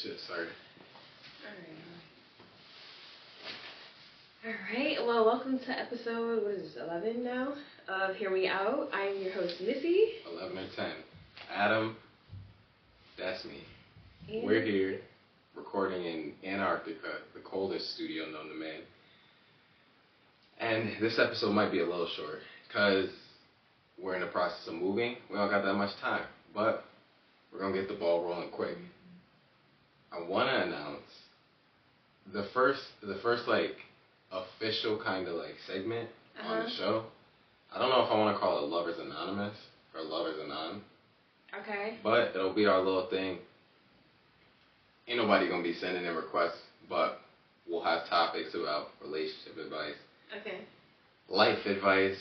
Shit, sorry. Alright, well, welcome to episode, 11 now, of Hear Me Out. I'm your host, Missy. 11 or 10. Adam, that's me. And we're here, recording in Antarctica, the coldest studio known to man. And this episode might be a little short, because we're in the process of moving. We don't got that much time, but we're going to get the ball rolling quick. I want to announce the first official kind of like segment on the show. I don't know if I want to call it Lovers Anonymous or Lovers Anon. Okay. But it'll be our little thing. Ain't nobody going to be sending in requests, but we'll have topics about relationship advice. Okay. Life advice.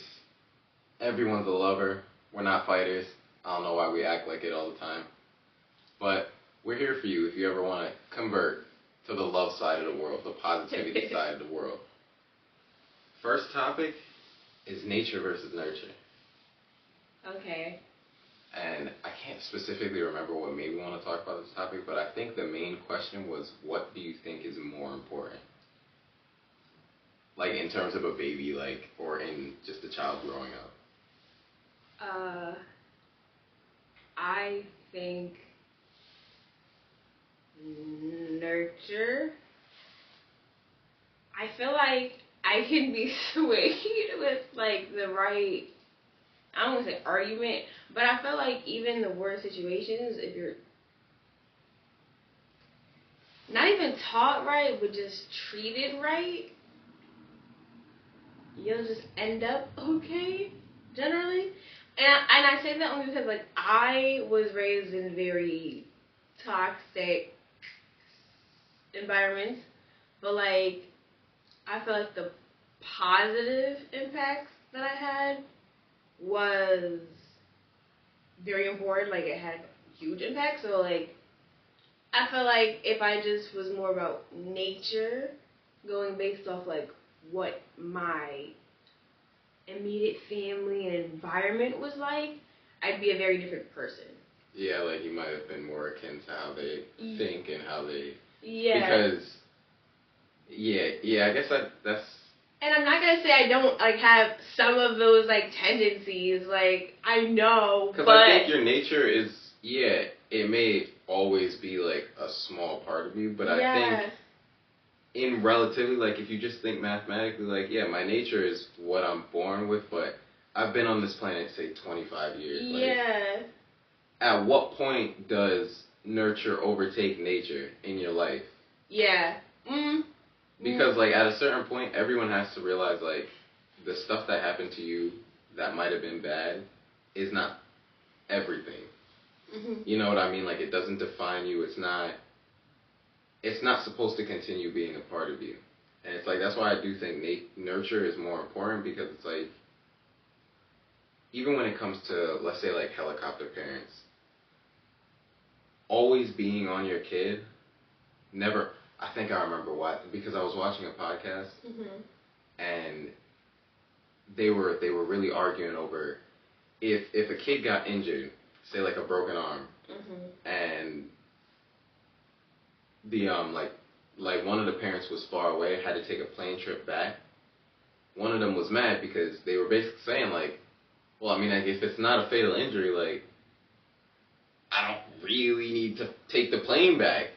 Everyone's a lover. We're not fighters. I don't know why we act like it all the time. But we're here for you if you ever want to convert to the love side of the world, the positivity side of the world. First topic is nature versus nurture. Okay. And I can't specifically remember what made me want to talk about this topic, but I think the main question was, what do you think is more important? Like in terms of a baby, like, or in just a child growing up? I think nurture. I feel like I can be swayed with like the right, I don't want to say argument, but I feel like even the worst situations, if you're not even taught right, but just treated right, you'll just end up okay, generally. And I say that only because like I was raised in very toxic environments, but like I feel like the positive impacts that I had was very important. Like it had huge impact. So like I feel like if I just was more about nature, going based off like what my immediate family and environment was like, I'd be a very different person. Yeah, like you might have been more akin to how they think and how they... Yeah. Because, I guess that's... And I'm not gonna say I don't like have some of those like tendencies. Like I know, because but I think your nature is it may always be like a small part of you, but I think in relatively, like if you just think mathematically, like my nature is what I'm born with, but I've been on this planet say 25 years. Like, at what point does nurture overtake nature in your life? Yeah. Because, like, at a certain point, everyone has to realize, like, the stuff that happened to you that might have been bad is not everything. Mm-hmm. You know what I mean? Like, it doesn't define you. It's not supposed to continue being a part of you. And it's like, that's why I do think nurture is more important, because it's like, even when it comes to, let's say, like, helicopter parents, always being on your kid, never... I think I remember why, because I was watching a podcast, and they were really arguing over if a kid got injured, say like a broken arm, and the like one of the parents was far away, had to take a plane trip back. One of them was mad because they were basically saying like, well, I mean, like if it's not a fatal injury, like I don't really need to take the plane back.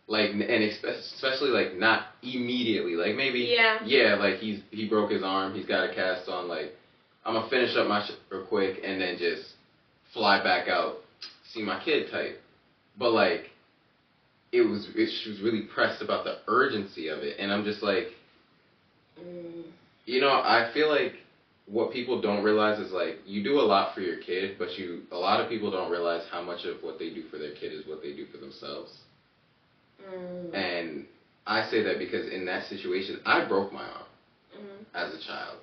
Like, and especially, like, not immediately. Like, maybe, like, he broke his arm, he's got a cast on, like, I'm gonna finish up my shit real quick and then just fly back out, see my kid type. But, like, she was really pressed about the urgency of it. And I'm just like, you know, I feel like what people don't realize is, like, you do a lot for your kid, but a lot of people don't realize how much of what they do for their kid is what they do for themselves. And I say that because in that situation, I broke my arm as a child.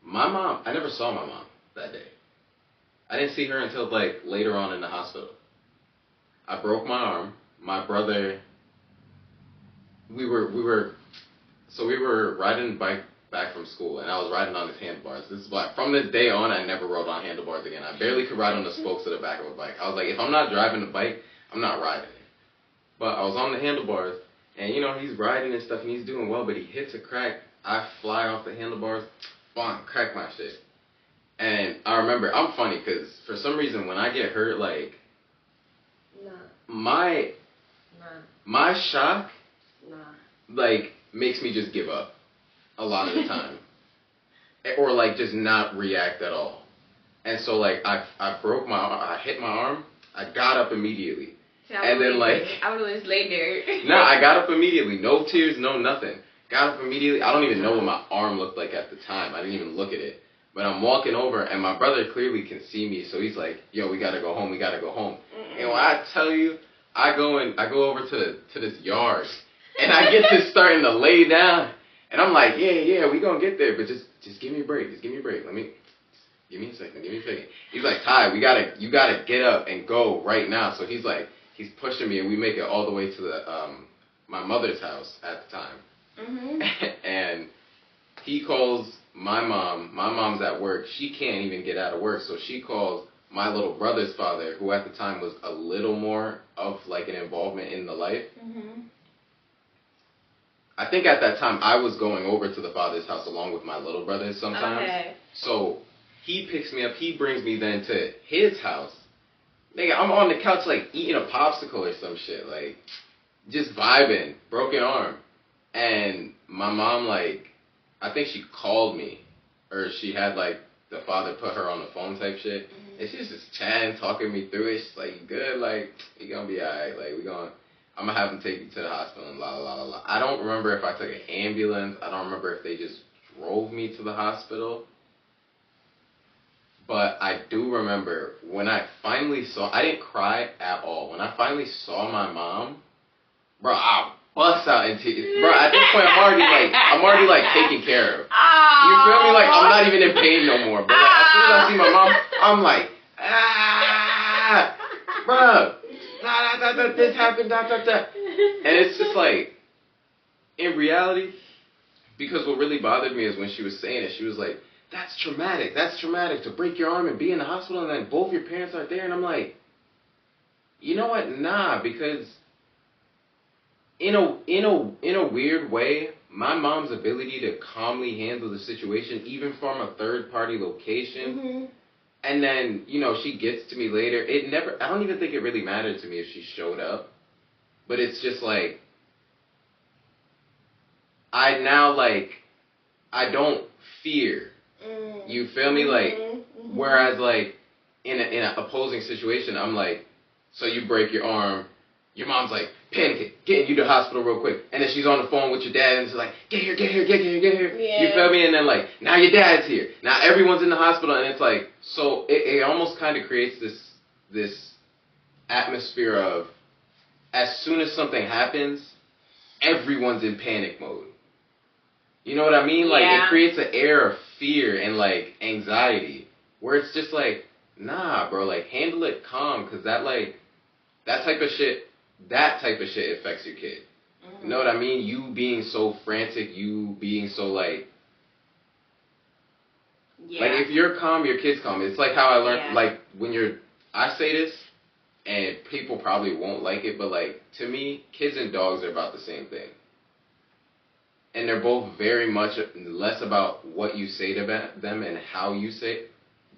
My mom, I never saw my mom that day. I didn't see her until like later on in the hospital. I broke my arm. My brother, we were riding the bike back from school, and I was riding on his handlebars. This is why, from this day on, I never rode on handlebars again. I barely could ride on the spokes of the back of a bike. I was like, if I'm not driving the bike, I'm not riding it. But I was on the handlebars, and you know he's riding and stuff, and he's doing well, but he hits a crack. I fly off the handlebars, bonk, crack my shit. And I remember, I'm funny because for some reason when I get hurt, like my shock, like makes me just give up a lot of the time, or like just not react at all. And so like I broke my arm, I hit my arm, I got up immediately. And then like I would have just laid there. Nah, I got up immediately. No tears, no nothing. Got up immediately. I don't even know what my arm looked like at the time. I didn't even look at it. But I'm walking over, and my brother clearly can see me, so he's like, "Yo, we gotta go home. We gotta go home." And when I tell you, I go over to this yard, and I get to starting to lay down, and I'm like, "Yeah, we gonna get there, but just give me a break. Just give me a break. Give me a second. He's like, "Ty, you gotta get up and go right now." So he's like. He's pushing me, and we make it all the way to the my mother's house at the time. Mm-hmm. And he calls my mom. My mom's at work. She can't even get out of work, so she calls my little brother's father, who at the time was a little more of like an involvement in the life. Mm-hmm. I think at that time I was going over to the father's house along with my little brother sometimes. Okay. So he picks me up. He brings me then to his house. Nigga, I'm on the couch, like, eating a popsicle or some shit, like, just vibing, broken arm. And my mom, like, I think she called me, or she had, like, the father put her on the phone type shit. Mm-hmm. And she's just chatting, talking me through it. She's like, "You good? Like, you gonna be alright. Like, I'm gonna have them take you to the hospital and la la la la." I don't remember if I took an ambulance. I don't remember if they just drove me to the hospital. But I do remember when I finally saw, I didn't cry at all. When I finally saw my mom, bro, I bust out into tears. Bro, at this point, I'm already like taken care of. You feel me? Like, I'm not even in pain no more. But like, as soon as I see my mom, I'm like, bro, this happened, And it's just like, in reality, because what really bothered me is when she was saying it, she was like, That's traumatic to break your arm and be in the hospital and then both your parents aren't there. And I'm like, you know what? Nah, because in a weird way, my mom's ability to calmly handle the situation, even from a third party location, mm-hmm. and then, you know, she gets to me later. I don't even think it really mattered to me if she showed up. But it's just like, I don't fear. You feel me? Like, mm-hmm. Whereas, like, in an opposing situation, I'm like, so you break your arm, your mom's like, panicking, getting you to the hospital real quick, and then she's on the phone with your dad, and it's like, get here. Yeah. You feel me? And then, like, now your dad's here. Now everyone's in the hospital, and it's like, so it almost kind of creates this atmosphere of, as soon as something happens, everyone's in panic mode. You know what I mean? Like, it creates an air of fear and, like, anxiety. Where it's just like, nah, bro, like, handle it calm. Because that type of shit affects your kid. Mm-hmm. You know what I mean? You being so frantic, you being so, like... Yeah. Like, if you're calm, your kid's calm. It's like how I learned, like, I say this, and people probably won't like it, but, like, to me, kids and dogs are about the same thing. And they're both very much less about what you say to them and how you say it.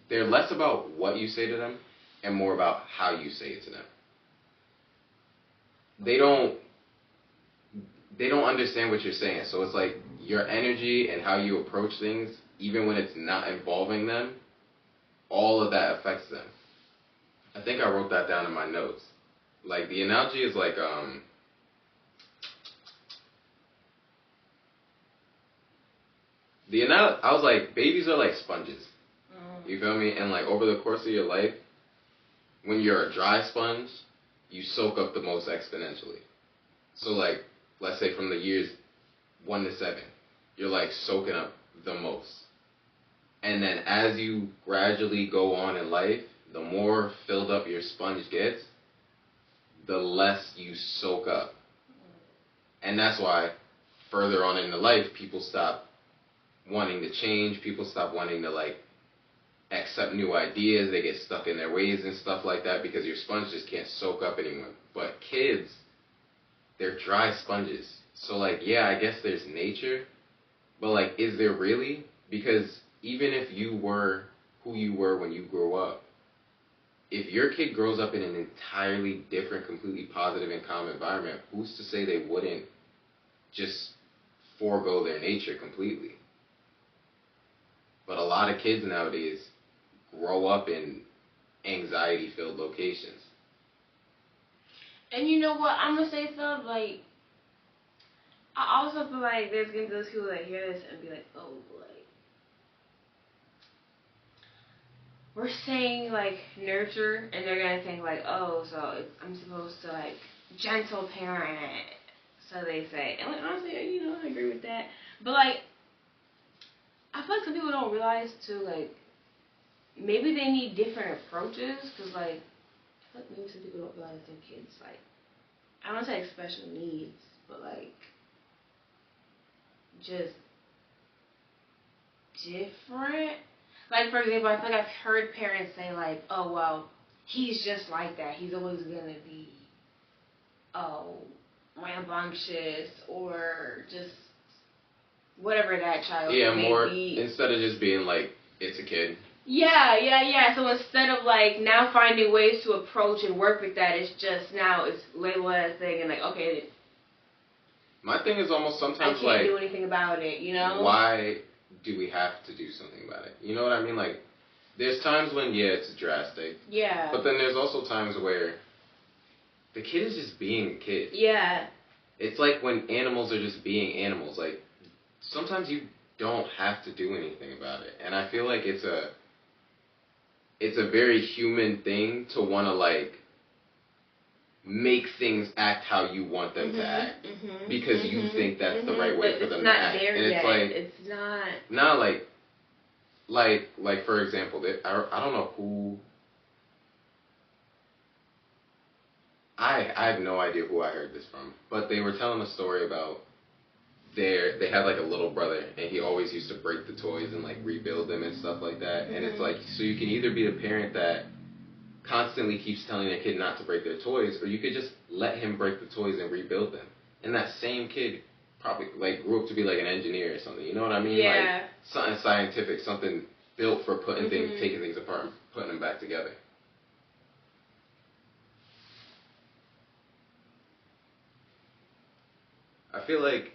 They're less about what you say to them and more about how you say it to them. They don't understand what you're saying. So it's like your energy and how you approach things, even when it's not involving them, all of that affects them. I think I wrote that down in my notes. Like, the analogy is like, I was like, babies are like sponges. You feel me? And like, over the course of your life, when you're a dry sponge, you soak up the most exponentially. So like, let's say from the years 1 to 7, you're like soaking up the most. And then as you gradually go on in life, the more filled up your sponge gets, the less you soak up. And that's why further on in the life, people stop wanting to change, people stop wanting to like accept new ideas, they get stuck in their ways and stuff like that because your sponge just can't soak up anymore. But kids, they're dry sponges. So like, yeah, I guess there's nature, but like, is there really? Because even if you were who you were when you grew up, if your kid grows up in an entirely different, completely positive and calm environment, who's to say they wouldn't just forego their nature completely? But a lot of kids nowadays grow up in anxiety-filled locations. And you know what? I'm gonna say something like, I also feel like there's gonna be those people that hear this and be like, oh, like, we're saying like nurture, and they're gonna think like, oh, so I'm supposed to like gentle parent it. So they say, and like honestly, you know, I agree with that. But like, I feel like some people don't realize too, like, maybe they need different approaches, because like, I feel like maybe some people don't realize their kids like, I don't want to say like special needs, but like just different. Like, for example, I feel like I've heard parents say like, oh well, he's just like that. He's always gonna be, oh, rambunctious or just whatever that child may be. Instead of just being like, it's a kid. Yeah. So instead of like now finding ways to approach and work with that, it's just now it's labeled as a thing and like, okay. My thing is almost sometimes I can't do anything about it, you know? Why do we have to do something about it? You know what I mean? Like, there's times when, yeah, it's drastic. Yeah. But then there's also times where the kid is just being a kid. Yeah. It's like when animals are just being animals. Like, sometimes you don't have to do anything about it. And I feel like it's a very human thing to want to, like, make things act how you want them to act. Because you think that's the right way for them to act. And it's like, it's not. Nah, like for example, I don't know who. I have no idea who I heard this from, but they were telling a story about they had like a little brother, and he always used to break the toys and like rebuild them and stuff like that. And it's like, so you can either be the parent that constantly keeps telling their kid not to break their toys, or you could just let him break the toys and rebuild them. And that same kid probably like grew up to be like an engineer or something. You know what I mean? Yeah. Like something scientific, something built for putting things, taking things apart and putting them back together. I feel like,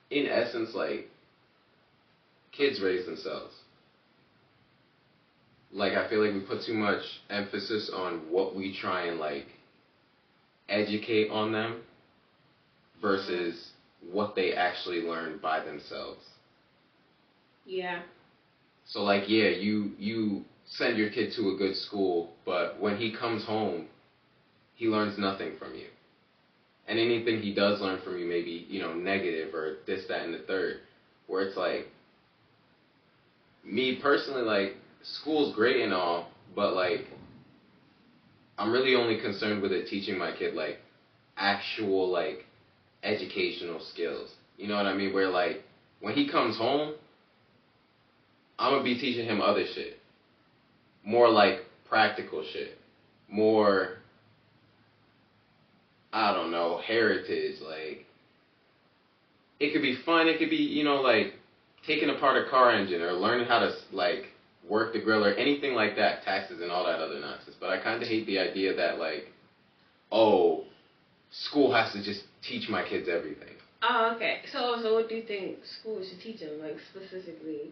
in essence, like, kids raise themselves. Like, I feel like we put too much emphasis on what we try and, like, educate on them versus what they actually learn by themselves. Yeah. So, like, yeah, you send your kid to a good school, but when he comes home, he learns nothing from you. And anything he does learn from you may be, you know, negative or this, that, and the third. Where it's like, me personally, like, school's great and all, but, like, I'm really only concerned with it teaching my kid, like, actual, like, educational skills. You know what I mean? Where, like, when he comes home, I'm going to be teaching him other shit. More, like, practical shit. More, I don't know, heritage. Like, it could be fun. It could be, you know, like, taking apart a car engine or learning how to, like, work the grill or anything like that, taxes and all that other nonsense. But I kind of hate the idea that, like, oh, school has to just teach my kids everything. Oh, okay. So what do you think school should teach them, like, specifically?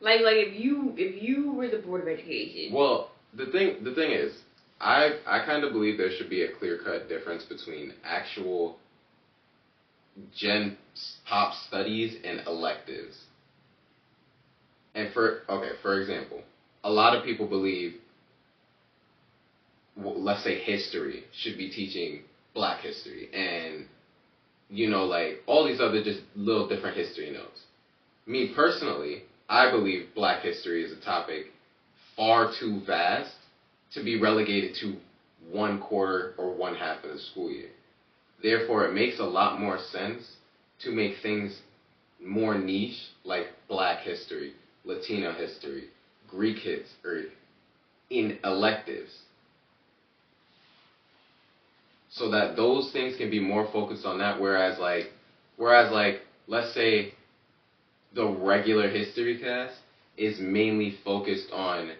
Like if you were the board of education. Well, the thing is, I kind of believe there should be a clear-cut difference between actual gen pop studies and electives. And for example, a lot of people believe, let's say history should be teaching Black history and, you know, like all these other just little different history notes. Me personally, I believe Black history is a topic far too vast to be relegated to 1/4 or 1/2 of the school year. Therefore, it makes a lot more sense to make things more niche, like Black history, Latino history, Greek history, in electives. so that those things can be more focused on that. Whereas like, let's say the regular history class is mainly focused on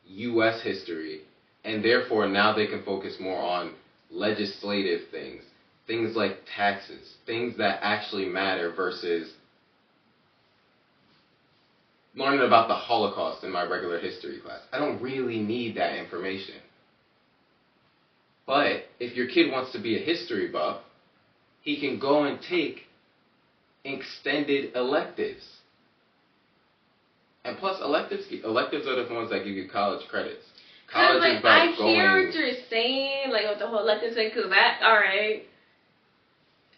U.S. history, and therefore now they can focus more on legislative things, things like taxes, things that actually matter versus learning about the Holocaust in my regular history class. I don't really need that information. But if your kid wants to be a history buff, he can go and take extended electives. And plus, electives are the ones that give you college credits. College like, is about I hear what you're saying, like with the whole elective thing, because that, alright.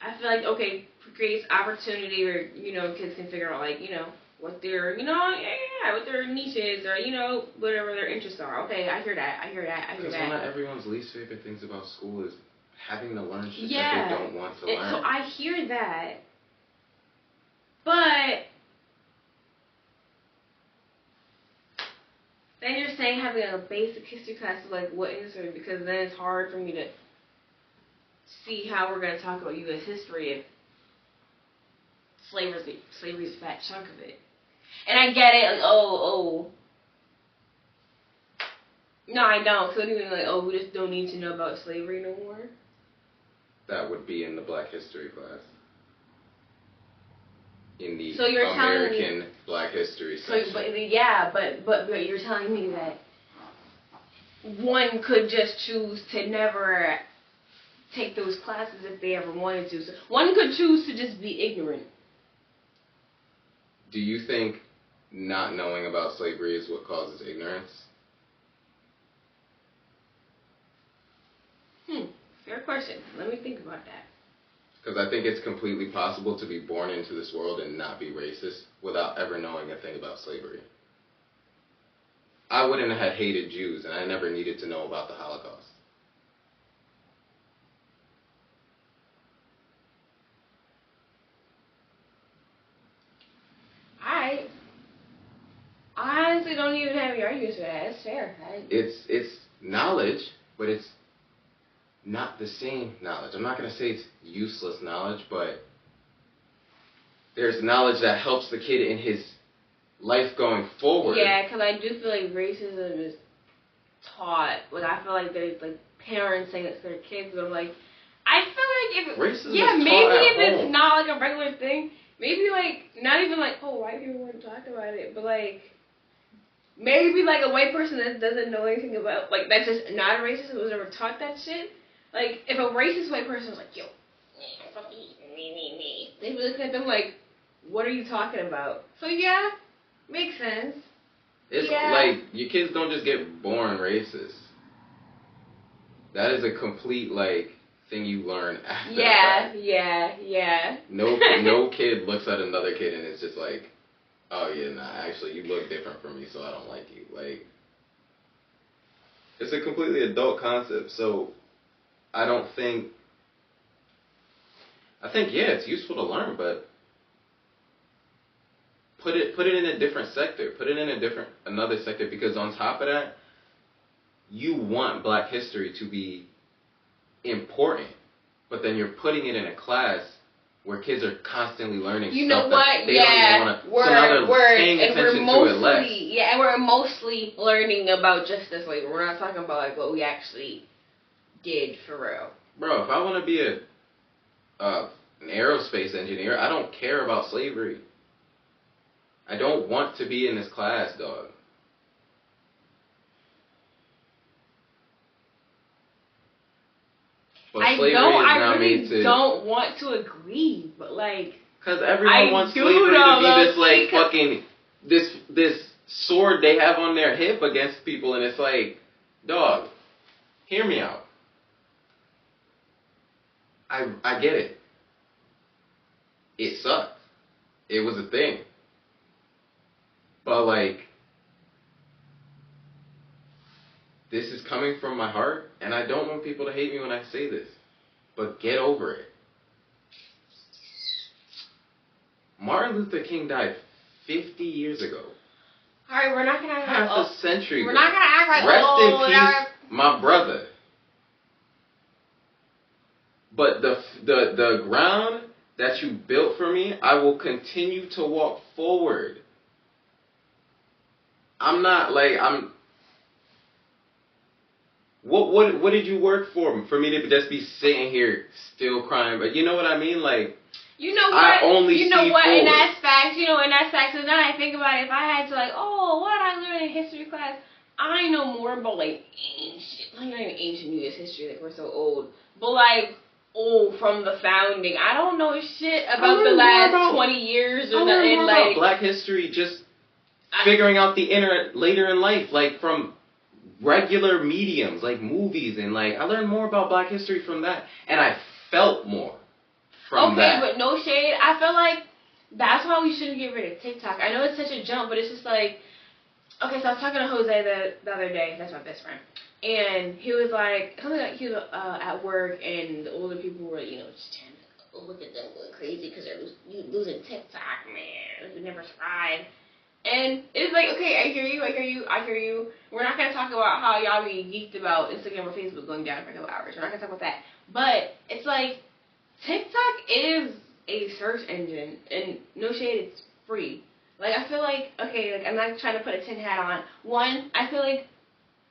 I feel like, okay, creates opportunity where, you know, kids can figure out, like, you know, what their, you know, what their niches or, you know, whatever their interests are. Okay, I hear that. Because one of everyone's least favorite things about school is having to learn shit that they don't want to learn. So I hear that. But then you're saying having a basic history class is like what history? Because then it's hard for me to see how we're going to talk about U.S. history if slavery's a fat chunk of it. And I get it, like, oh. No, I don't. So even like, oh, we just don't need to know about slavery no more. That would be in the Black History class. In the so you're American Black History section. So, but you're telling me that one could just choose to never take those classes if they ever wanted to. So one could choose to just be ignorant. Do you think not knowing about slavery is what causes ignorance? Fair question. Let me think about that. Because I think it's completely possible to be born into this world and not be racist without ever knowing a thing about slavery. I wouldn't have hated Jews, and I never needed to know about the Holocaust. I honestly don't even have any arguments for that. It's fair. It's knowledge, but it's not the same knowledge. I'm not going to say it's useless knowledge, but there's knowledge that helps the kid in his life going forward. Yeah, because I do feel like racism is taught. Like, I feel like there's, like, parents saying it to their kids, but I'm like, I feel like if racism maybe if it's not, like, a regular thing, maybe, like, not even, like, oh, white people wouldn't talk about it, but, like, maybe, like, a white person that doesn't know anything about, like, that's just not a racist who was never taught that shit. Like, if a racist white person was like, yo, me, they'd be looking at them like, what are you talking about? So, yeah, makes sense. It's like, your kids don't just get born racist. That is a complete, like, thing you learn after that. Yeah. No kid looks at another kid and it's just like, oh, yeah, nah, actually, you look different from me, so I don't like you. Like, it's a completely adult concept, so I think, yeah, it's useful to learn, but put it in a different sector. Put it in another sector, because on top of that, you want Black history to be important, but then you're putting it in a class where kids are constantly learning you stuff know what? That they don't even want to. So now they're paying attention to it less. Yeah, and we're mostly learning about just this. Like, we're not talking about like what we actually did for real. Bro, if I want to be an aerospace engineer, I don't care about slavery. I don't want to be in this class, dog. But I really don't want to agree, but like, because everyone wants slavery to be this like fucking this sword they have on their hip against people, and it's like, dog, hear me out. I get it. It sucked. It was a thing. But like, this is coming from my heart, and I don't want people to hate me when I say this. But get over it. Martin Luther King died 50 years ago. Alright, we're not gonna act half a century ago. We're not gonna act like Rest in peace, my brother. But the ground that you built for me, I will continue to walk forward. I'm not like I'm. What did you work for? For me to just be sitting here still crying, but you know what I mean, like. You know what? I only you know see what? forward. And that's facts. You know, and that's facts. And then I think about it. If I had to, like, oh, what I learned in history class, I know more about like ancient, like not even ancient U.S. history, like we're so old, but like old from the founding. I don't know shit about the last 20 years or nothing. More like about Black history, just figuring out the internet later in life, like from regular mediums, like movies, and like I learned more about Black history from that, and I felt more. Okay, but no shade. I feel like that's why we shouldn't get rid of TikTok. I know it's such a jump, but it's just like, okay, so I was talking to Jose the other day. That's my best friend, and he was like, something like he was at work, and the older people were, just trying to look at them going crazy because they're losing TikTok, man. We never tried. And it's like, okay, I hear you. We're not gonna talk about how y'all be geeked about Instagram or Facebook going down for a couple hours. We're not gonna talk about that. But it's like, TikTok is a search engine, and no shade, it's free. Like, I feel like, okay, like, I'm not trying to put a tin hat on. One, I feel like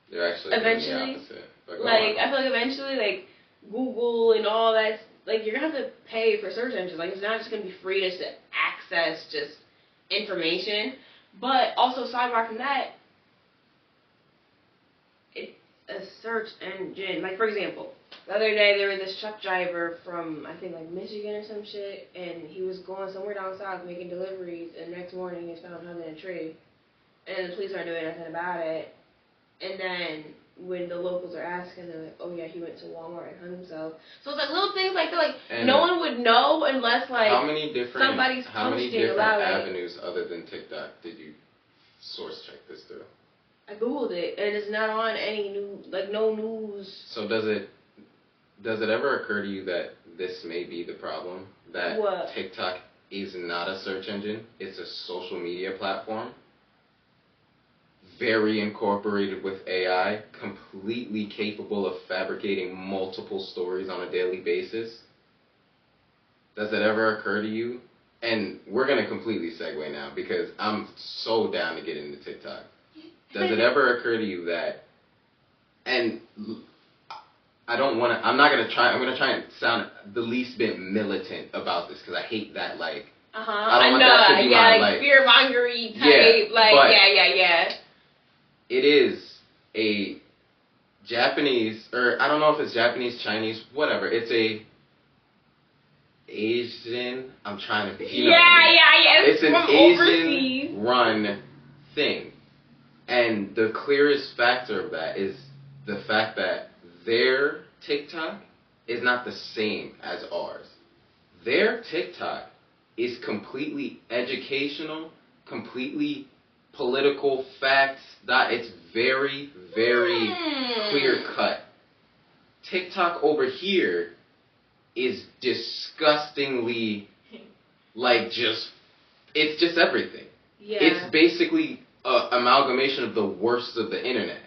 they're actually eventually, the opposite. like, I feel like eventually, like, Google and all that, like, you're gonna have to pay for search engines. Like, it's not just gonna be free just to access just information. But also, sidebar from that, it's a search engine. Like, for example, the other day there was this truck driver from, I think, like Michigan or some shit, and he was going somewhere down south making deliveries, and the next morning he was found hung in a tree. And the police aren't doing nothing about it. And then when the locals are asking, they're like, oh yeah, he went to Walmart and hung himself. So it's like little things like that, like, and no one would know unless, like, somebody's posting about it. Avenues other than TikTok did you source check this through? I googled it, and it's not on any news, like, no news. So does it ever occur to you that this may be the problem? That what? TikTok is not a search engine, it's a social media platform, very incorporated with AI, completely capable of fabricating multiple stories on a daily basis? Does it ever occur to you? And we're going to completely segue now because I'm so down to get into TikTok. Does it ever occur to you that, and I'm going to try and sound the least bit militant about this because I hate that, like, I don't want that to be my, like, fear-mongery type, yeah. It is a Japanese, or I don't know if it's Japanese, Chinese, whatever. It's a Asian, I'm trying to think. It's an Asian-run thing. And the clearest factor of that is the fact that their TikTok is not the same as ours. Their TikTok is completely educational, completely political facts. It's very, very clear-cut. TikTok over here is disgustingly, like, it's just everything. Yeah. It's basically an amalgamation of the worst of the internet.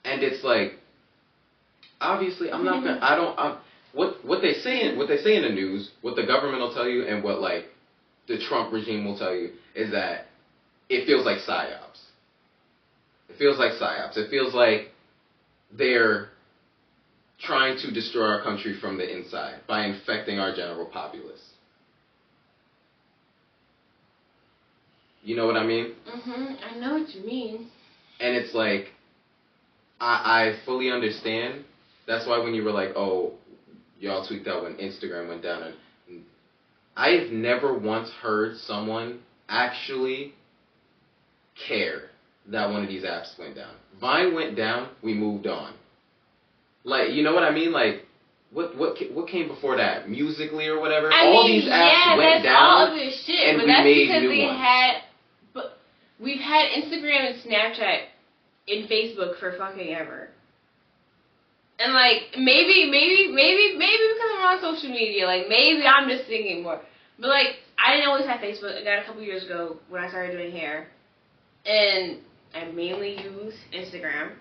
And it's like, obviously, what they say in the news, what the government will tell you, and what, like, the Trump regime will tell you is that it feels like psyops. It feels like psyops. It feels like they're trying to destroy our country from the inside by infecting our general populace. You know what I mean? I know what you mean. And it's like, I fully understand. That's why when you were like, oh, y'all tweaked out when Instagram went down, and I've never once heard someone actually care that one of these apps went down. Vine went down, we moved on. Like, you know what I mean? Like, what came before that? Musical.ly or whatever? All these apps went down, all of this shit, and but we that's made because new ones. We've had Instagram and Snapchat and Facebook for fucking ever. And, like, maybe because I'm on social media, like, maybe I'm just thinking more. But, like, I didn't always have Facebook. I got a couple years ago when I started doing hair. And I mainly use Instagram.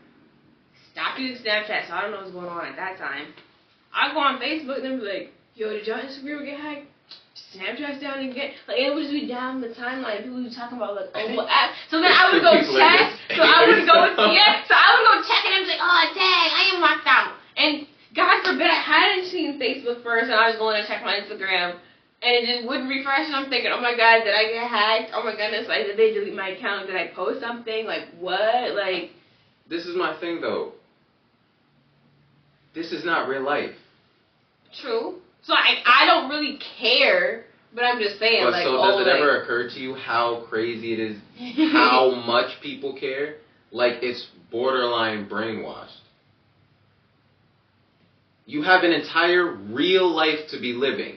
Stopped using Snapchat, so I don't know what's going on at that time. I go on Facebook and be like, yo, did y'all Instagram get hacked? Snapchat's down again. Like, it would just be down the timeline. People would be talking about, like, oh, what app? So then I would go check. So I would go check and I was like, oh, dang, I am locked out. And God forbid I hadn't seen Facebook first and I was going to check my Instagram and it just wouldn't refresh and I'm thinking, oh my God, did I get hacked? Oh my goodness, like, did they delete my account? Did I post something? Like, what? Like, this is my thing, though. This is not real life. True. So I don't really care, but I'm just saying, but like, so does it ever occur to you how crazy it is, how much people care? Like, it's borderline brainwashed. You have an entire real life to be living.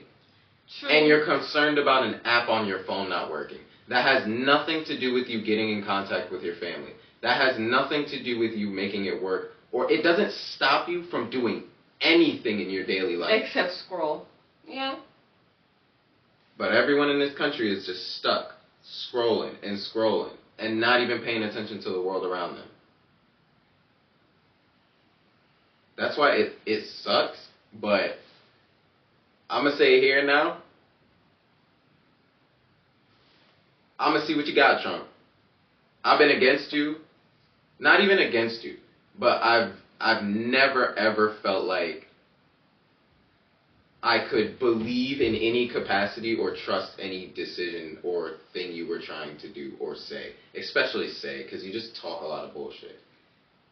True. And you're concerned about an app on your phone not working. That has nothing to do with you getting in contact with your family. That has nothing to do with you making it work. Or it doesn't stop you from doing anything in your daily life. Except scroll. Yeah. But everyone in this country is just stuck scrolling and not even paying attention to the world around them. That's why it sucks, but I'm going to say here now, I'm going to see what you got, Trump. I've been against you, not even against you, but I've never ever felt like I could believe in any capacity or trust any decision or thing you were trying to do or say, especially say, because you just talk a lot of bullshit.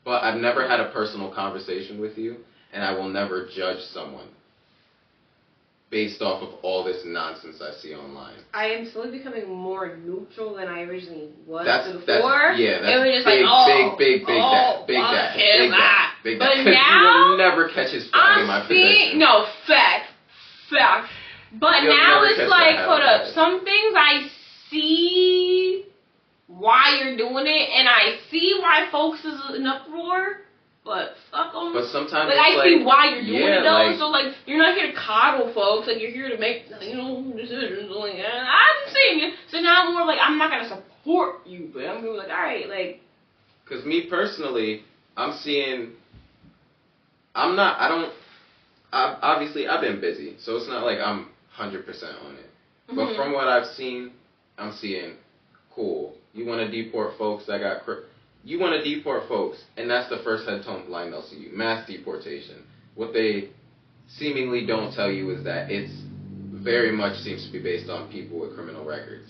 But I've never had a personal conversation with you, and I will never judge someone based off of all this nonsense I see online. I am slowly becoming more neutral than I originally was before. That's it was just big, like, oh, big that. But now, you will never catch his flag in my possession. No, fact. But You'll now it's like, hold up, habit. some things I see why you're doing it, and I see why folks is in uproar, but fuck them. But sometimes like, it's I see why you're doing it, though, like, so, like, you're not here to coddle folks, like, you're here to make, decisions, like, I'm seeing you, so now I'm more like, I'm not gonna support you, but I'm gonna be like, alright, like. Because me personally, obviously I've been busy, so it's not like I'm 100% on it. But from what I've seen, I'm seeing, cool. You want to deport folks you want to deport folks, and that's the first headline they'll see you. Mass deportation. What they seemingly don't tell you is that it's very much seems to be based on people with criminal records.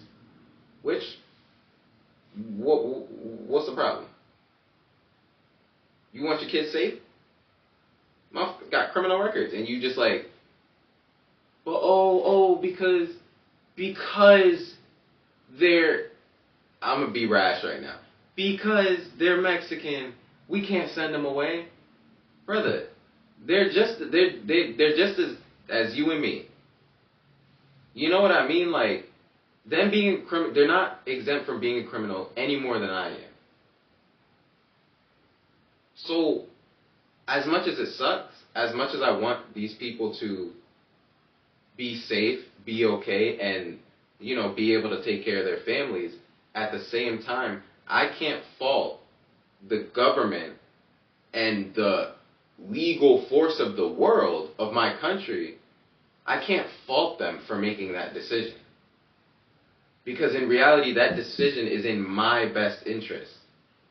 Which, what's the problem? You want your kids safe? Got criminal records, and you just like, but because they're, I'm gonna be rash right now, because they're Mexican, we can't send them away, brother. They're just as you and me. You know what I mean? Like, them being they're not exempt from being a criminal any more than I am. So, as much as it sucks, as much as I want these people to be safe, be okay, and, you know, be able to take care of their families, at the same time, I can't fault the government and the legal force of the world, of my country. I can't fault them for making that decision. Because in reality, that decision is in my best interest.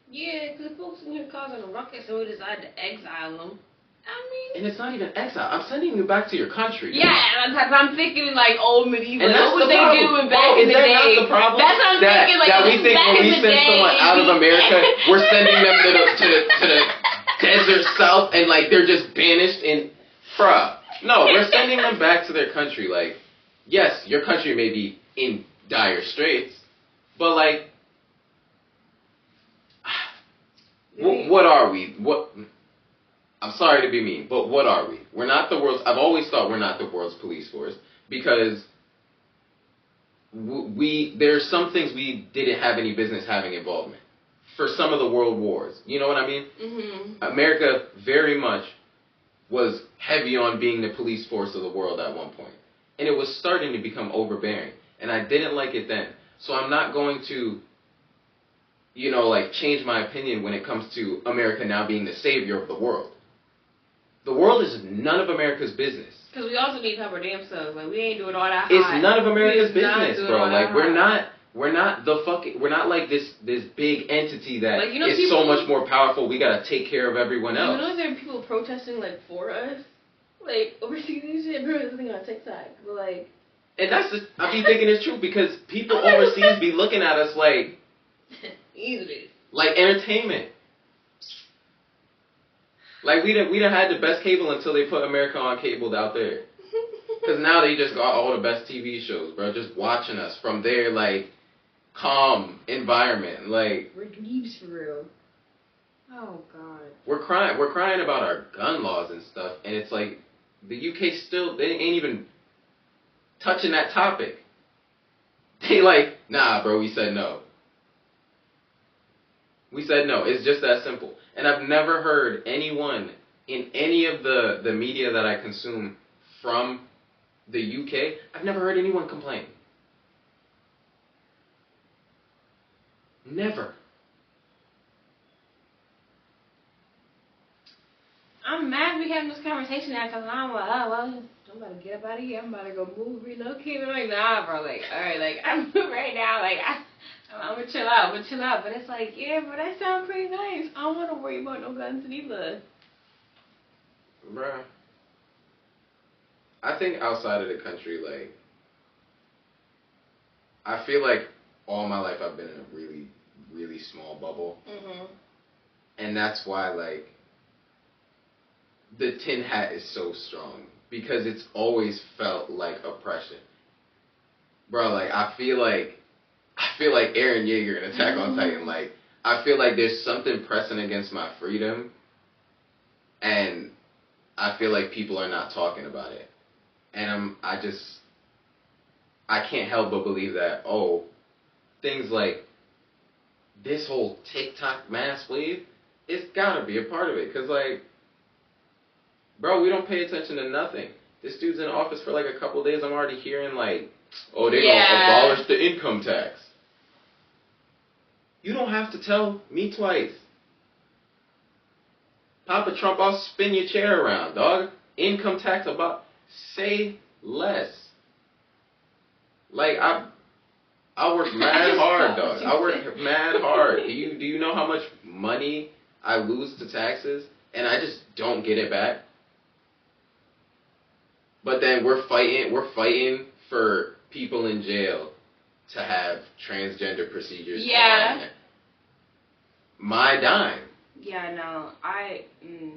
Yeah, because folks are causing a ruckus and we decide to exile them. I mean... And it's not even exile. I'm sending you back to your country. Yeah, I'm thinking like old medieval. And what was they doing back in the day? That's the problem? That's what I'm thinking. Like, that we think when we send someone out of America, we're sending them to the desert south and like they're just banished in... Bruh. No, we're sending them back to their country. Like, yes, your country may be in dire straits, but like... What are we? I'm sorry to be mean, but what are we? We're not the world's... I've always thought we're not the world's police force because there's some things we didn't have any business having involvement. For some of the world wars. You know what I mean? Mm-hmm. America very much was heavy on being the police force of the world at one point. And it was starting to become overbearing. And I didn't like it then. So I'm not going to... like change my opinion when it comes to America now being the savior of the world. The world is none of America's business. Because we also need to cover damn selves. Like, we ain't doing all that hot. It's none of America's business, bro. Like, we're not like this big entity that like, is so much more powerful. We gotta take care of everyone else. You know, there are people protesting like for us, like overseas and shit. Bro, this thing on TikTok, but like. And I be thinking it's true because people overseas be looking at us like. Easily. Like entertainment. Like we done had the best cable until they put America on cable out there. Because now they just got all the best TV shows, bro. Just watching us from their like calm environment. Like we're dweebs for real. Oh God. We're crying about our gun laws and stuff, and it's like the UK still they ain't even touching that topic. They like, nah, bro. We said no. We said no. It's just that simple. And I've never heard anyone in any of the media that I consume from the UK, I've never heard anyone complain. Never. I'm mad we having this conversation now because I'm like, oh, well, I'm about to get up out of here. I'm about to go move, relocate. I'm like, nah, bro. Like, all right, like, I'm right now. Like, I'm gonna chill out. But it's like, yeah, but that sounds pretty nice. I don't want to worry about no guns neither. Bruh. I think outside of the country, like, I feel like all my life I've been in a really, really small bubble. Mm-hmm. And that's why, like, the tin hat is so strong. Because it's always felt like oppression. Bro, like, I feel like Eren Yeager in Attack on Titan. Like, I feel like there's something pressing against my freedom. And I feel like people are not talking about it. And I can't help but believe that, things like this whole TikTok mass wave, it's gotta be a part of it. Cause like, bro, we don't pay attention to nothing. This dude's in office for like a couple days. I'm already hearing like, they're gonna abolish the income tax. You don't have to tell me twice. Papa Trump, I'll spin your chair around, dog. Income tax say less. Like I work mad hard, dog. I work mad hard. Do you know how much money I lose to taxes and I just don't get it back? But then we're fighting for people in jail to have transgender procedures. Yeah. My dime. Yeah, no,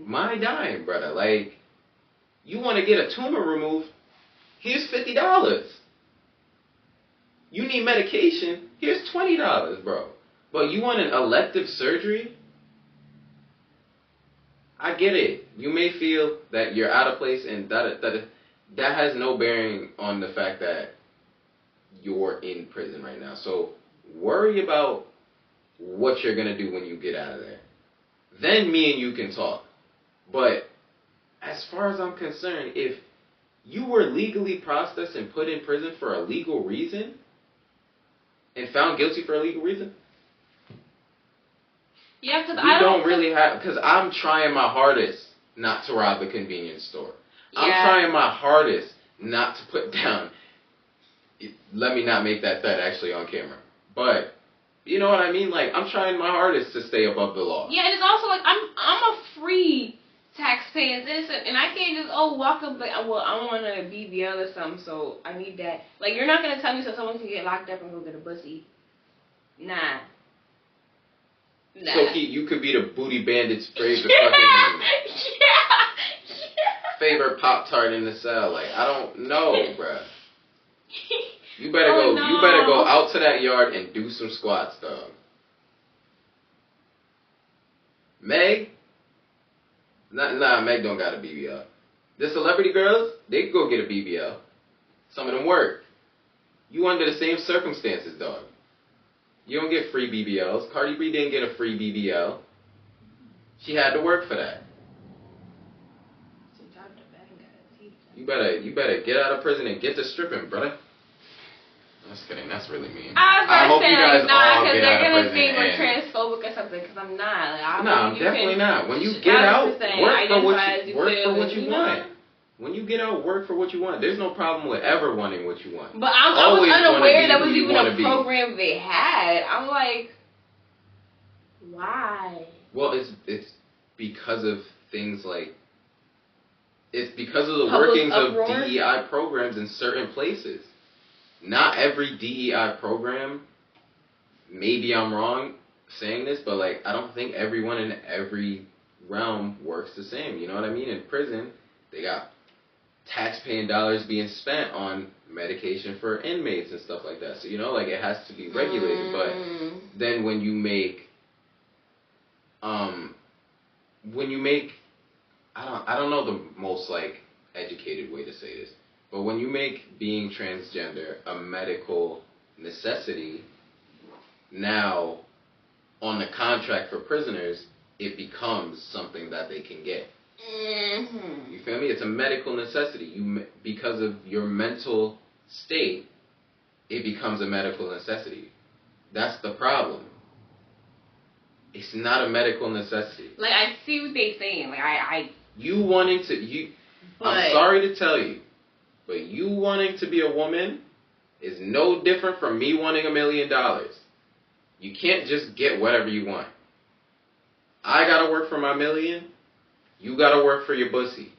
My dime, brother. Like, you want to get a tumor removed? Here's $50. You need medication? Here's $20, bro. But you want an elective surgery? I get it. You may feel that you're out of place, and that has no bearing on the fact that you're in prison right now. So worry about what you're going to do when you get out of there. Then me and you can talk. But as far as I'm concerned, if you were legally processed and put in prison for a legal reason and found guilty for a legal reason, yeah, because I don't really have, because I'm trying my hardest not to rob a convenience store. Yeah. I'm trying my hardest not to put down. Let me not make that threat actually on camera. But you know what I mean? Like, I'm trying my hardest to stay above the law. Yeah, and it's also like I'm a free taxpayer citizen, and I can't just walk up like, well, I want a BBL or something, so I need that. Like, you're not gonna tell me so someone can get locked up and go get a bussy. Nah. So you could be the booty bandit's favorite fucking favorite Pop-Tart in the cell. Like, I don't know, bruh. You better You better go out to that yard and do some squats, dog. Meg? Nah, Meg don't got a BBL. The celebrity girls, they can go get a BBL. Some of them work. You under the same circumstances, dog. You don't get free BBLs. Cardi B didn't get a free BBL. She had to work for that. You better get out of prison and get to stripping, brother. Just kidding. That's really mean. I hope you guys all because get they're out of gonna prison. think we're And transphobic or something. Because I'm not. Like, no, I'm definitely not. When you get out, work for what you want. When you get out, work for what you want. There's no problem with ever wanting what you want. But I was unaware that was even a program they had. I'm like, why? Well, it's because of things like, it's because of the Public workings uproar? of DEI programs in certain places. Not every DEI program, maybe I'm wrong saying this, but like I don't think everyone in every realm works the same. You know what I mean? In prison, they got tax-paying dollars being spent on medication for inmates and stuff like that. So, you know, like it has to be regulated. But then when you make, I don't know the most like educated way to say this, but when you make being transgender a medical necessity, now on the contract for prisoners, it becomes something that they can get. Mm-hmm. You feel me? It's a medical necessity. Because of your mental state, it becomes a medical necessity. That's the problem. It's not a medical necessity. Like, I see what they're saying. Like, I'm sorry to tell you, but you wanting to be a woman is no different from me wanting $1 million. You can't just get whatever you want. I gotta work for my million. You gotta work for your bussy.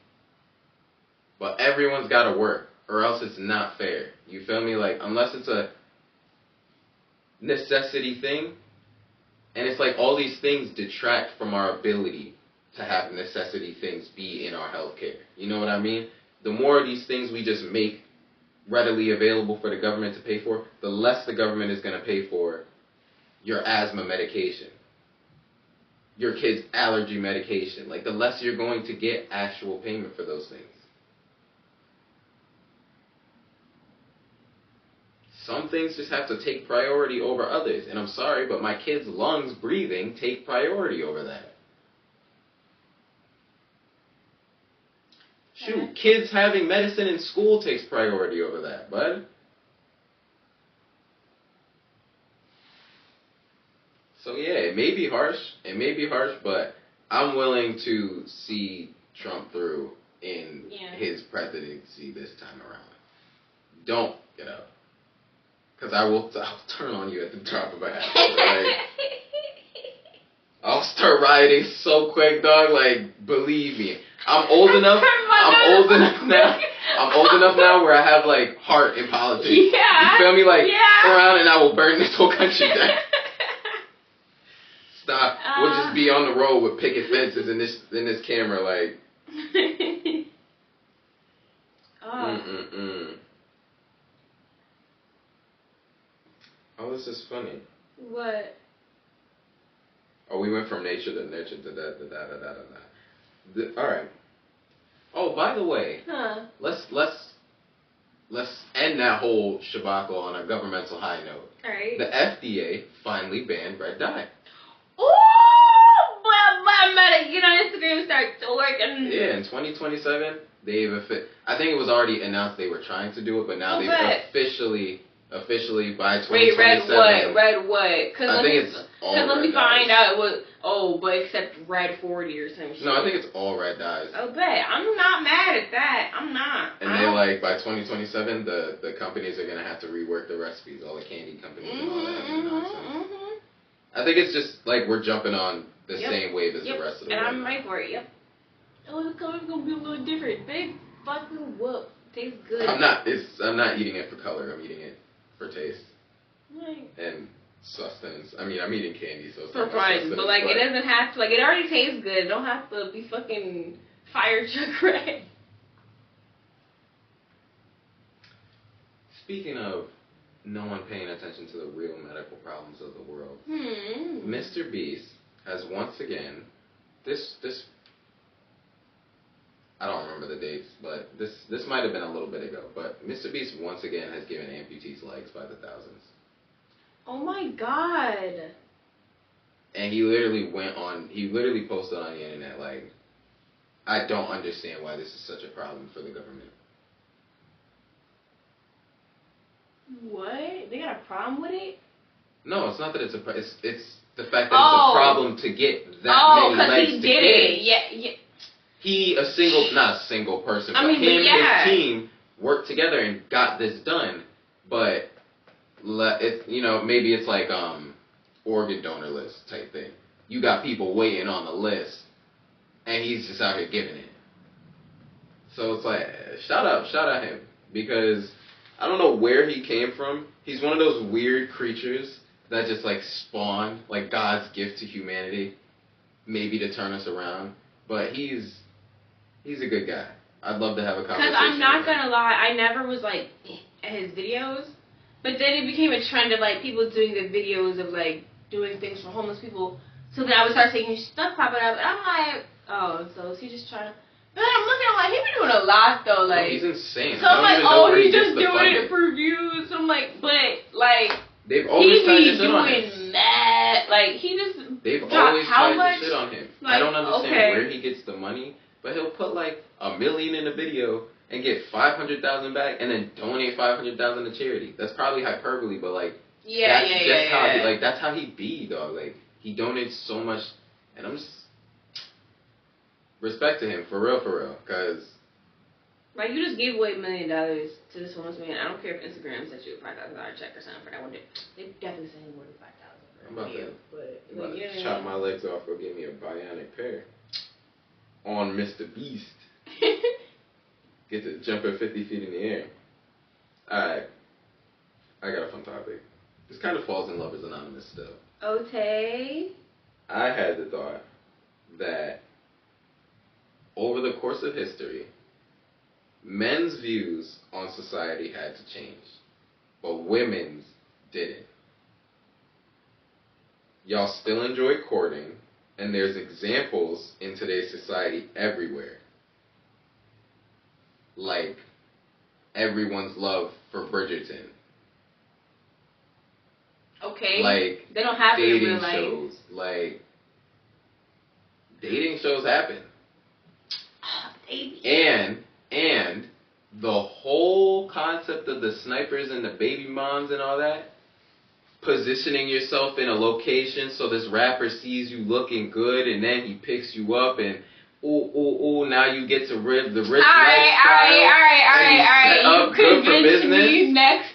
But everyone's gotta work, or else it's not fair. You feel me? Like, unless it's a necessity thing, and it's like all these things detract from our ability to have necessity things be in our healthcare. You know what I mean? The more of these things we just make readily available for the government to pay for, the less the government is gonna pay for your asthma medication, your kid's allergy medication. Like, the less you're going to get actual payment for those things. Some things just have to take priority over others. And I'm sorry, but my kid's lungs breathing take priority over that. Shoot, kids having medicine in school takes priority over that, bud. So yeah, it may be harsh, but I'm willing to see Trump through in his presidency this time around. Don't get up. Because I'll turn on you at the drop of a hat. Like, I'll start rioting so quick, dog, like, believe me. I'm old enough now where I have like heart in politics. Yeah. You feel me? Like, around and I will burn this whole country down. Stop. We'll just be on the road with picket fences in this camera, like. Oh, this is funny. What? Oh, we went from nature to nurture to all right. Oh, by the way, let's end that whole shabacle on a governmental high note. All right. The FDA finally banned red dye. Ooh, but I'm about to get on Instagram and start working. Yeah, in 2027, I think it was already announced they were trying to do it, but now they've officially by 2027. Wait, red what? I think it's all red dyes. Because let me find out it was, but except red 40 or some shit. No, I think it's all red dyes. Oh, bet. I'm not mad at that. I'm not. And they like, by 2027, the companies are going to have to rework the recipes, all the candy companies and all that nonsense. I think it's just like we're jumping on the same wave as the rest of the world. And I'm ready for it, Oh, the color's going to be a little different. Big fucking whoop. Tastes good. I'm not eating it for color. I'm eating it for taste. Right. And sustenance. I mean, I'm eating candy, so it's for fun. But like, it doesn't have to. Like, it already tastes good. It don't have to be fucking fire truck red. Speaking of no one paying attention to the real medical problems of the world, Mr. Beast has once again this. I don't remember the dates, but this might have been a little bit ago. But Mr. Beast once again has given amputees legs by the thousands. Oh my god! And he literally posted on the internet like, I don't understand why this is such a problem for the government. What? They got a problem with it? No, it's not that it's it's the fact that it's a problem to get that many legs he to did kids. it. Yeah. Not a single person, I but mean, him and his team worked together and got this done. But it's maybe it's like organ donor list type thing. You got people waiting on the list, and he's just out here giving it. So it's like shout out him, because I don't know where he came from. He's one of those weird creatures that just like spawned, like God's gift to humanity, maybe to turn us around. But he's a good guy. I'd love to have a conversation. Because I'm not gonna lie, I never was like at his videos, but then it became a trend of like people doing the videos of like doing things for homeless people. So then I would start seeing his stuff popping up, and I'm like, oh, so is he just trying to? But then I'm looking, I'm like, he been doing a lot though, like. No, he's insane. So I'm like, oh, he's just doing it for views. So I'm like, but like. They've always tried to shit on him. He be doing that. Like he just. They've always tried to shit on him. Like, I don't understand where he gets the money, but he'll put like $1 million in a video and get 500,000 back, and then donate 500,000 to charity. That's probably hyperbole, but like. That's how he be, dog. Like he donates so much, and I'm just respect to him for real, cause. Like, you just gave away $1 million to this homeless man. I don't care if Instagram sent you a $5,000 check or something for that one day. They definitely sent him more than $5,000. I'm about to chop my legs off. Go get me a bionic pair. On Mr. Beast. Get to jump at 50 feet in the air. Alright. I got a fun topic. This kind of falls in Lovers Anonymous still. Okay. I had the thought that over the course of history, men's views on society had to change, but women's didn't. Y'all still enjoy courting, and there's examples in today's society everywhere. Like everyone's love for Bridgerton. Okay. Like they don't have dating shows. Like dating shows happen. And the whole concept of the snipers and the baby moms and all that, positioning yourself in a location so this rapper sees you looking good and then he picks you up and now you get to live the rich lifestyle. All right. You convinced me next.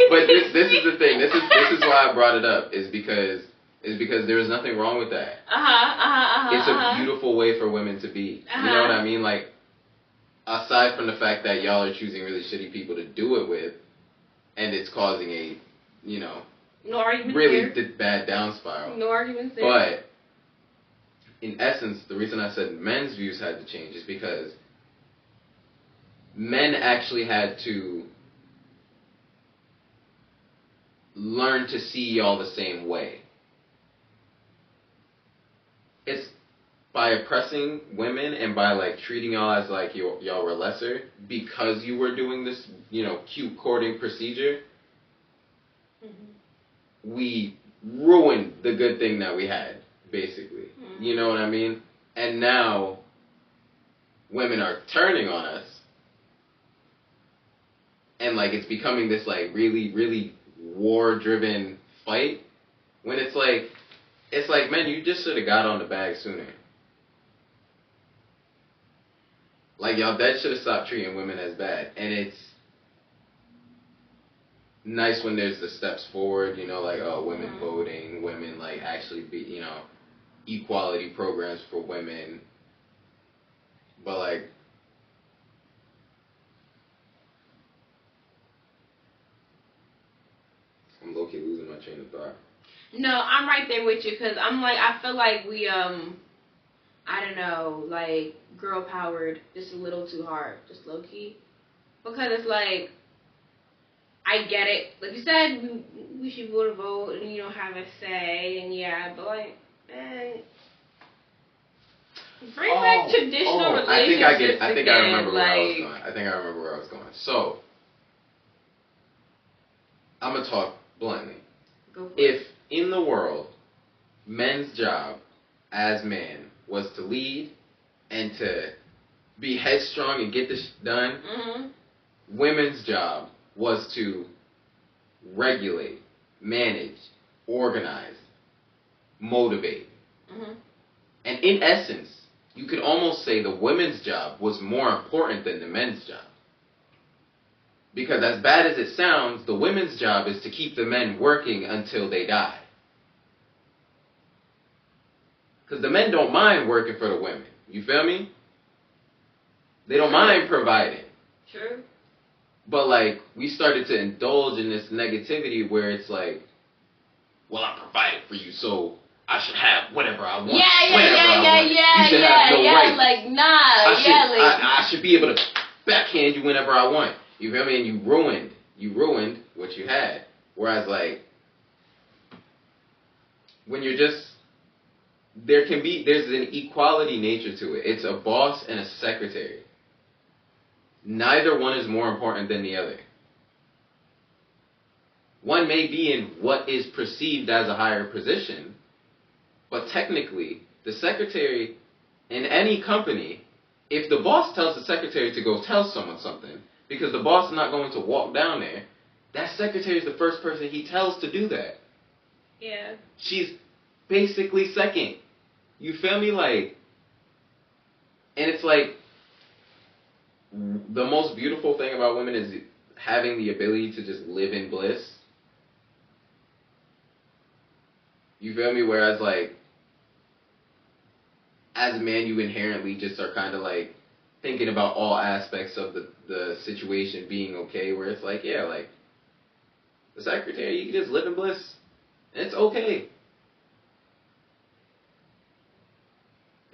But this is the thing. This is why I brought it up. Is because there is nothing wrong with that. It's a beautiful way for women to be. You know what I mean? Like, aside from the fact that y'all are choosing really shitty people to do it with, and it's causing a, no argument really there. Bad down spiral. No arguments there. But in essence, the reason I said men's views had to change is because men actually had to learn to see y'all the same way. It's by oppressing women and by like treating y'all as like y'all were lesser because you were doing this, cute courting procedure. Mm-hmm. We ruined the good thing that we had, basically. Mm-hmm. You know what I mean? And now women are turning on us. And like it's becoming this like really, really war-driven fight when it's like, man, you just should have got on the bag sooner. Like, y'all dead should have stopped treating women as bad. And it's nice when there's the steps forward, like, women voting, women, like, actually be, equality programs for women. But, like, I'm low-key losing my train of thought. No, I'm right there with you, because I'm like, I feel like we, I don't know, like, girl-powered just a little too hard, just low-key. Because it's like, I get it. Like you said, we should go to vote, and, have a say, and yeah, but, like, bring back traditional relationships I think I remember where I was going. I think I remember where I was going. So, I'm going to talk bluntly. Go for it. In the world, men's job as man was to lead and to be headstrong and get this done, women's job was to regulate, manage, organize, motivate. Mm-hmm. And in essence, you could almost say the women's job was more important than the men's job. Because as bad as it sounds, the women's job is to keep the men working until they die. Because the men don't mind working for the women. You feel me? They don't mind providing. True. But like, we started to indulge in this negativity where it's like, well, I provided for you, so I should have whatever I want. You should have no rights. Like, nah, I should be able to backhand you whenever I want. You feel me? And you ruined what you had. Whereas like, when you're just, there's an equality nature to it. It's a boss and a secretary. Neither one is more important than the other. One may be in what is perceived as a higher position, but technically, the secretary in any company, if the boss tells the secretary to go tell someone something, because the boss is not going to walk down there, that secretary is the first person he tells to do that. Yeah. She's basically second. You feel me? Like, and it's like, the most beautiful thing about women is having the ability to just live in bliss. You feel me? Whereas, like, as a man, you inherently just are kind of, like, thinking about all aspects of the situation being okay, where it's like, yeah, like, the secretary, you can just live in bliss. And it's okay.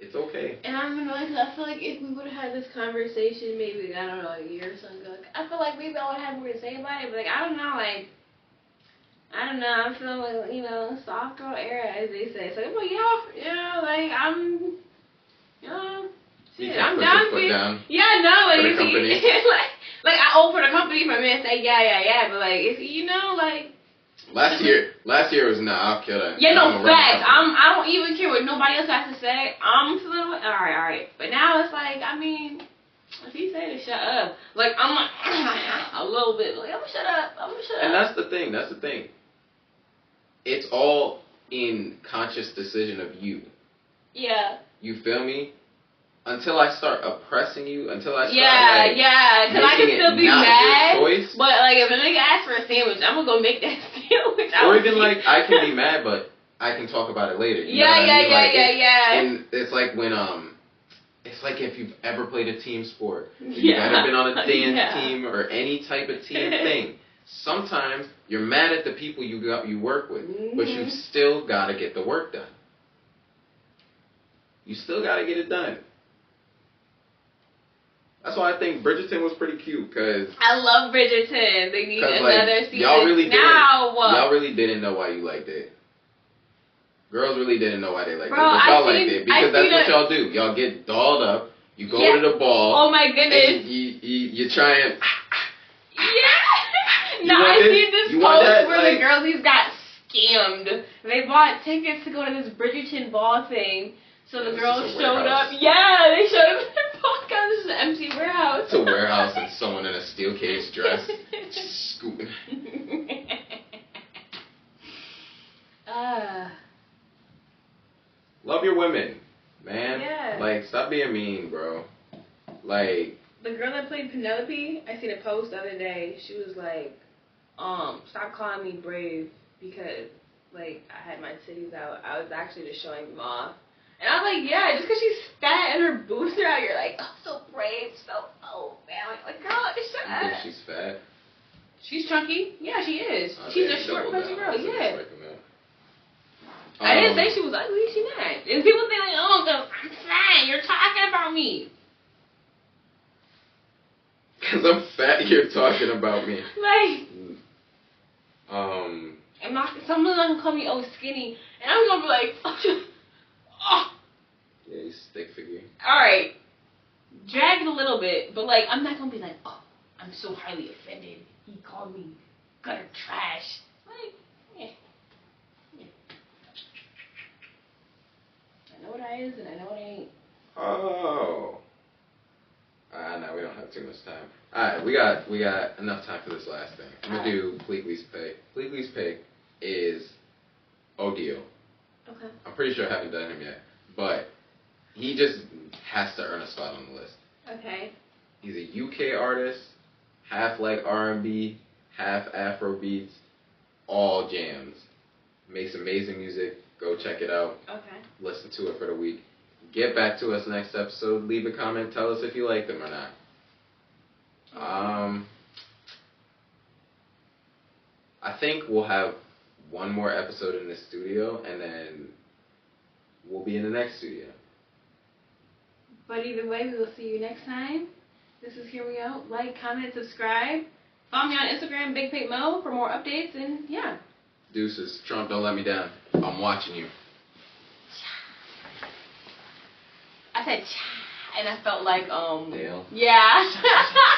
It's okay. And I'm annoyed because I feel like if we would have had this conversation maybe, I don't know, a year or so ago, I feel like maybe I would have more to say about it, but, like, I don't know, like, I'm feeling like, you know, soft girl era, as they say. So, well, like, I'm, shit, I'm down for it. Yeah, no, like, for the company. like, I owe for the company if my man say, yeah, but, like, if, like. Last year was, I'll kill that. Yeah, no, facts. I don't even care what nobody else has to say. I'm feeling like, alright. But now it's like, I mean, if he say to shut up, like, I'm like, a little bit, like, I'm gonna shut up. And that's the thing. It's all in conscious decision of you. Yeah. You feel me? Until I start oppressing you, until I start because I can still be mad. Choice, but like if a nigga asks for a sandwich, I'm gonna go make that sandwich. Or even like I can be mad, but I can talk about it later. You know what I mean? And it's like when it's like if you've ever played a team sport, you've ever been on a dance team or any type of team thing. Sometimes you're mad at the people you work with, but you've still got to get the work done. You still got to get it done. That's why I think Bridgerton was pretty cute, because I love Bridgerton. They need another season y'all really now. Y'all really didn't know why you liked it. Girls really didn't know why they liked it, but y'all liked it because that's what y'all do. Y'all get dolled up. You go to the ball. Oh my goodness. And you try and. No, I seen this post where the girlies got scammed. They bought tickets to go to this Bridgerton ball thing. So the girls showed up. Yeah, they showed up in their podcast. This is an empty warehouse. It's a warehouse and someone in a steel cage dress scooting. Love your women, man. Yeah. Like, stop being mean, bro. Like, the girl that played Penelope, I seen a post the other day. She was like, stop calling me brave because, like, I had my titties out. I was actually just showing them off. And I'm like, yeah, just because she's fat and her boobs are out, you're like, oh, so brave, man. Like, girl, shut up. She's fat. She's chunky. Yeah, she is. She's a short, punchy girl. Yeah. I didn't say she was ugly. She's not. And people think like, oh, I'm fat. You're talking about me. Because I'm fat, you're talking about me. Like, I'm not. Someone's not gonna call me skinny, and I'm gonna be like, oh. Yeah, you stick figure. Alright. Drag it a little bit, but like, I'm not gonna be like, oh, I'm so highly offended. He called me gutter trash. Like, yeah. I know what I is and I know what I ain't. Oh. No, we don't have up too much time. Alright, we got enough time for this last thing. I'm gonna do Pleakley's pick. Pleakley's pick is Odio. Okay. I'm pretty sure I haven't done him yet, but he just has to earn a spot on the list. Okay. He's a UK artist, half like R&B, half Afro beats, all jams. Makes amazing music. Go check it out. Okay. Listen to it for the week. Get back to us next episode. Leave a comment. Tell us if you like them or not. I think we'll have one more episode in the studio, and then we'll be in the next studio. But either way, we will see you next time. This is Here We Go. Like, comment, subscribe. Follow me on Instagram, Big Pink Mo, for more updates, and yeah. Deuces. Trump, don't let me down. I'm watching you. I said cha, and I felt like Dale. yeah.